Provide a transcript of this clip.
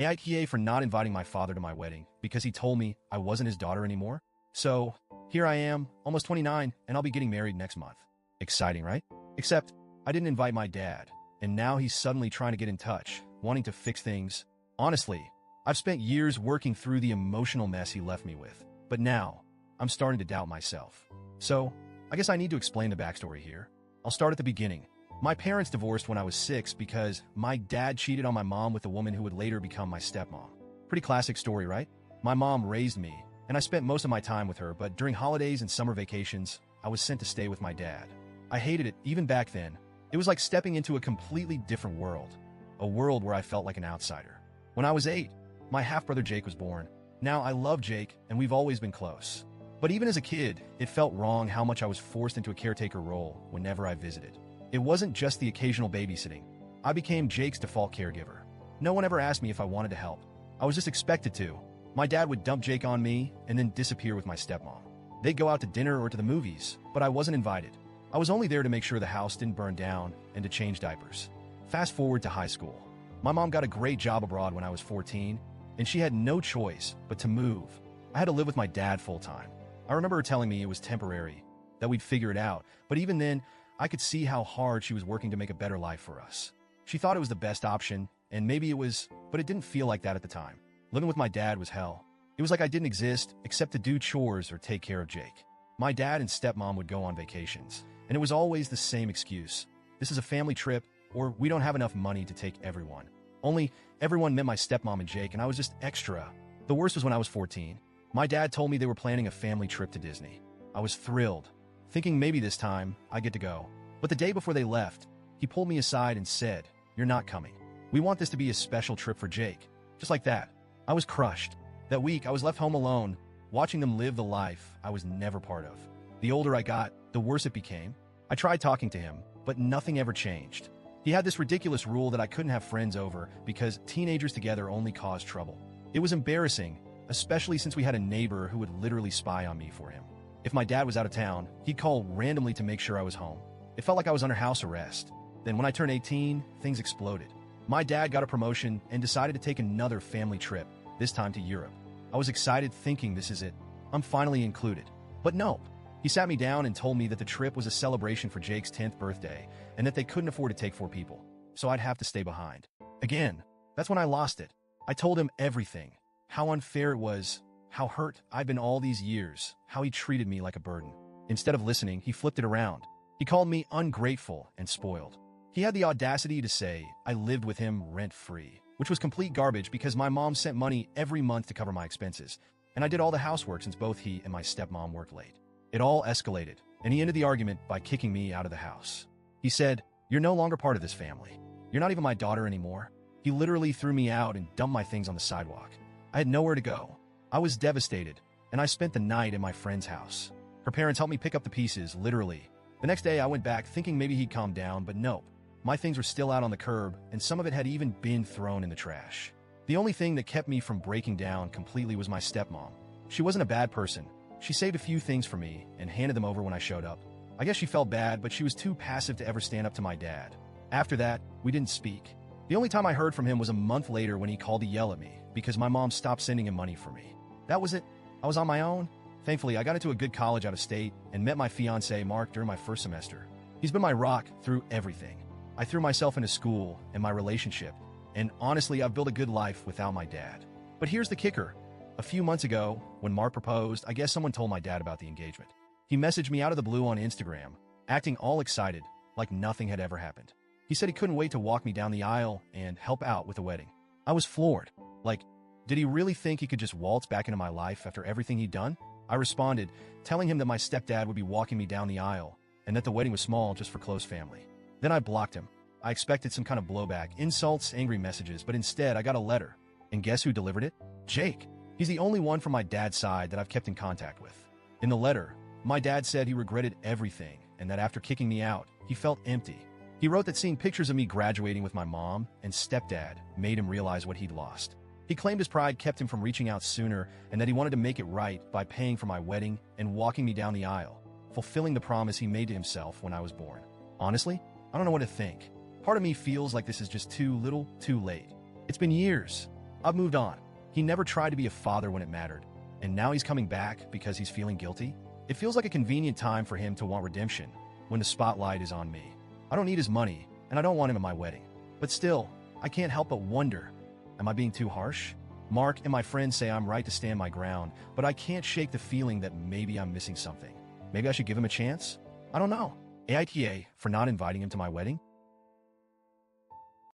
AITA for not inviting my father to my wedding because he told me I wasn't his daughter anymore. So, here I am, almost 29, and I'll be getting married next month. Exciting, right? Except, I didn't invite my dad, and now he's suddenly trying to get in touch, wanting to fix things. Honestly, I've spent years working through the emotional mess he left me with, but now, I'm starting to doubt myself. So, I guess I need to explain the backstory here. I'll start at the beginning. My parents divorced when I was 6 because my dad cheated on my mom with a woman who would later become my stepmom. Pretty classic story, right? My mom raised me, and I spent most of my time with her, but during holidays and summer vacations, I was sent to stay with my dad. I hated it, even back then. It was like stepping into a completely different world, a world where I felt like an outsider. When I was 8, my half-brother Jake was born. Now, I love Jake, and we've always been close. But even as a kid, it felt wrong how much I was forced into a caretaker role whenever I visited. It wasn't just the occasional babysitting. I became Jake's default caregiver. No one ever asked me if I wanted to help. I was just expected to. My dad would dump Jake on me and then disappear with my stepmom. They'd go out to dinner or to the movies, but I wasn't invited. I was only there to make sure the house didn't burn down and to change diapers. Fast forward to high school. My mom got a great job abroad when I was 14, and she had no choice but to move. I had to live with my dad full-time. I remember her telling me it was temporary, that we'd figure it out, but even then, I could see how hard she was working to make a better life for us. She thought it was the best option, and maybe it was, but it didn't feel like that at the time. Living with my dad was hell. It was like I didn't exist except to do chores or take care of Jake. My dad and stepmom would go on vacations, and it was always the same excuse. This is a family trip, or we don't have enough money to take everyone. Only everyone meant my stepmom and Jake, and I was just extra. The worst was when I was 14. My dad told me they were planning a family trip to Disney. I was thrilled, thinking maybe this time I get to go. But the day before they left, he pulled me aside and said, "You're not coming. We want this to be a special trip for Jake." Just like that. I was crushed. That week, I was left home alone, watching them live the life I was never part of. The older I got, the worse it became. I tried talking to him, but nothing ever changed. He had this ridiculous rule that I couldn't have friends over because teenagers together only caused trouble. It was embarrassing, especially since we had a neighbor who would literally spy on me for him. If my dad was out of town, he'd call randomly to make sure I was home. It felt like I was under house arrest. Then when I turned 18, things exploded. My dad got a promotion and decided to take another family trip, this time to Europe. I was excited thinking this is it. I'm finally included. But no. He sat me down and told me that the trip was a celebration for Jake's 10th birthday and that they couldn't afford to take 4 people, so I'd have to stay behind. Again, that's when I lost it. I told him everything. How unfair it was, how hurt I'd been all these years, how he treated me like a burden. Instead of listening, he flipped it around. He called me ungrateful and spoiled. He had the audacity to say I lived with him rent-free, which was complete garbage because my mom sent money every month to cover my expenses, and I did all the housework since both he and my stepmom worked late. It all escalated, and he ended the argument by kicking me out of the house. He said, "You're no longer part of this family. You're not even my daughter anymore." He literally threw me out and dumped my things on the sidewalk. I had nowhere to go. I was devastated, and I spent the night at my friend's house. Her parents helped me pick up the pieces, literally. The next day, I went back thinking maybe he'd calm down, but nope. My things were still out on the curb, and some of it had even been thrown in the trash. The only thing that kept me from breaking down completely was my stepmom. She wasn't a bad person. She saved a few things for me and handed them over when I showed up. I guess she felt bad, but she was too passive to ever stand up to my dad. After that, we didn't speak. The only time I heard from him was a month later when he called to yell at me because my mom stopped sending him money for me. That was it. I was on my own. Thankfully, I got into a good college out of state and met my fiancé, Mark, during my first semester. He's been my rock through everything. I threw myself into school and my relationship, and honestly, I've built a good life without my dad. But here's the kicker. A few months ago, when Mark proposed, I guess someone told my dad about the engagement. He messaged me out of the blue on Instagram, acting all excited, like nothing had ever happened. He said he couldn't wait to walk me down the aisle and help out with the wedding. I was floored. Like, did he really think he could just waltz back into my life after everything he'd done? I responded, telling him that my stepdad would be walking me down the aisle and that the wedding was small just for close family. Then I blocked him. I expected some kind of blowback, insults, angry messages, but instead I got a letter. And guess who delivered it? Jake. He's the only one from my dad's side that I've kept in contact with. In the letter, my dad said he regretted everything and that after kicking me out, he felt empty. He wrote that seeing pictures of me graduating with my mom and stepdad made him realize what he'd lost. He claimed his pride kept him from reaching out sooner and that he wanted to make it right by paying for my wedding and walking me down the aisle, fulfilling the promise he made to himself when I was born. Honestly, I don't know what to think. Part of me feels like this is just too little, too late. It's been years. I've moved on. He never tried to be a father when it mattered, and now he's coming back because he's feeling guilty. It feels like a convenient time for him to want redemption when the spotlight is on me. I don't need his money, and I don't want him at my wedding. But still, I can't help but wonder, am I being too harsh? Mark and my friends say I'm right to stand my ground, but I can't shake the feeling that maybe I'm missing something. Maybe I should give him a chance? I don't know. AITA for not inviting him to my wedding?